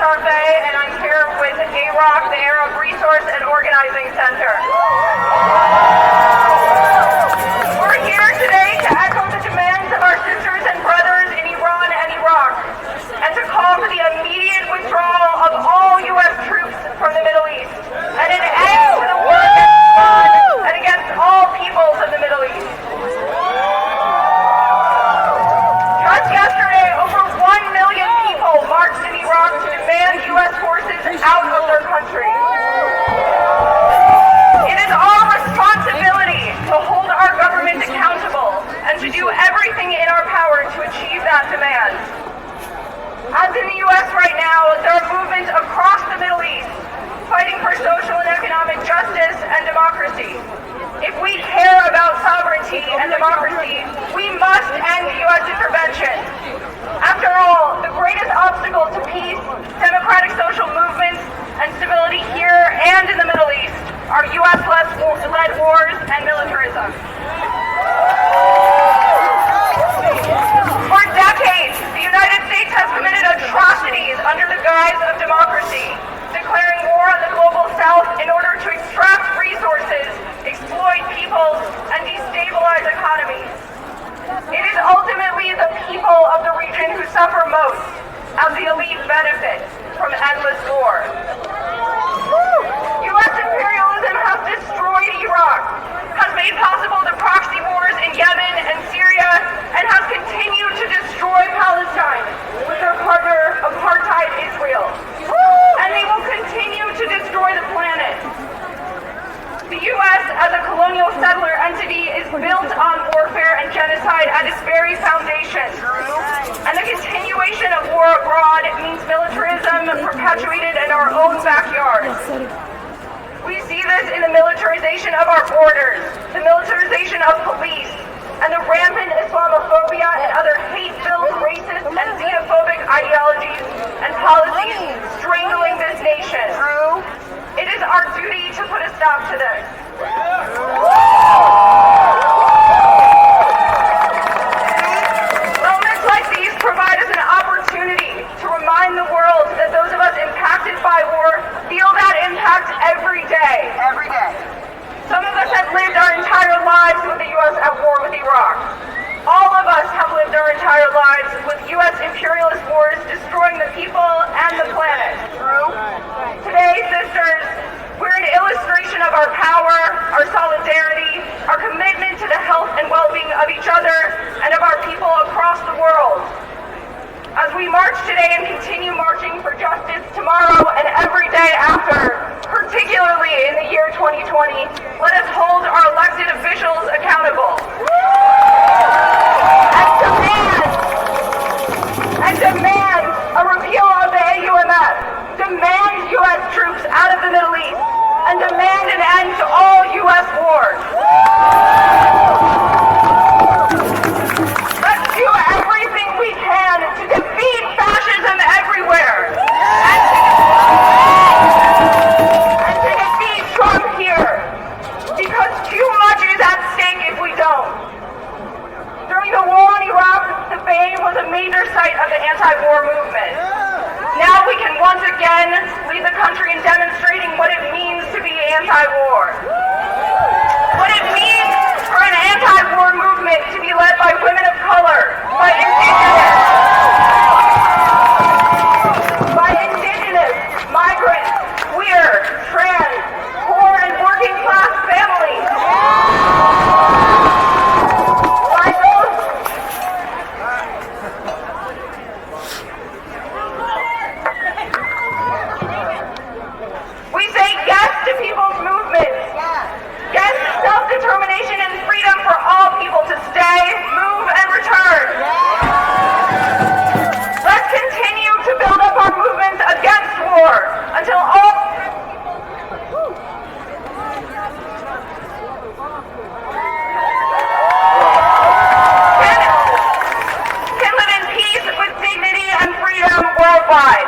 Cafe, and I'm here with AROC, the Arab Resource and Organizing Center. We're here today to echo the demands of our sisters and brothers in Iran and Iraq, and to call for the immediate withdrawal of all U.S. troops from the Middle East, and an end to the war against Iran and against all peoples of the Middle East. Just yesterday, over 1 million people marched in Iraq to demand U.S. forces out of their country. It is our responsibility to hold our government accountable and to do everything in our power to achieve that demand. As in the U.S. right now, there are movements across the Middle East fighting for social and economic justice and democracy. If we care about sovereignty and democracy, we must end U.S. intervention. After all, the greatest obstacle to peace, democratic social movements, and stability here and in the Middle East are U.S.-led wars and militarism. For decades, the United States has committed atrocities under the guise of democracy, declaring war on the global South in order to extract resources, exploit peoples, and destabilize economies. It is ultimately the people of the region who suffer most, as the elite benefit from endless war. U.S. imperialism has destroyed Iraq, has made possible the proxy wars in Yemen and Syria, and has continued to destroy Palestine with their partner, apartheid Israel. And they will continue to destroy the planet. The U.S. as a colonial settler entity is built on warfare and genocide at its very foundation. And the continuation of war abroad means militarism perpetuated in our own backyard. We see this in the militarization of our borders, the militarization of police, and the rampant Islamophobia and other hate-filled racist and xenophobic ideologies and policies strangling this nation. It is our duty to put a stop to this. Moments like these provide us an opportunity to remind the world that those of us impacted by war feel that impact every day. Every day. Some of us have lived our entire lives with the U.S. at war with Iraq. All of us have lived our entire lives with U.S. imperialist wars destroying the people and the planet. Today, sisters, we're an illustration of our power, our solidarity, our commitment to the health and well-being of each other and of our people across the world. As we march today and continue marching for justice tomorrow and every day after, particularly in the year 2020, let us hold our elected officials accountable. And demand a repeal of the AUMF. Demand U.S. troops out of the Middle East. And demand an end to all U.S. wars. Let's do everything we can to defeat fascism everywhere. And to defeat Trump here. Because too much is at stake if we don't. During the war in Iraq, the Bay was a major site of the anti-war movement. Now we can once again lead the country in demonstrating what it means to be anti-war. What it means for an anti-war movement to be led by women of color, by indigenous, migrant, queer, trans, poor, and working class families. We say yes to people's movements. Yes to self-determination and freedom for all people to stay, move, and return. Let's continue to build up our movements against war until all can live in peace with dignity and freedom worldwide.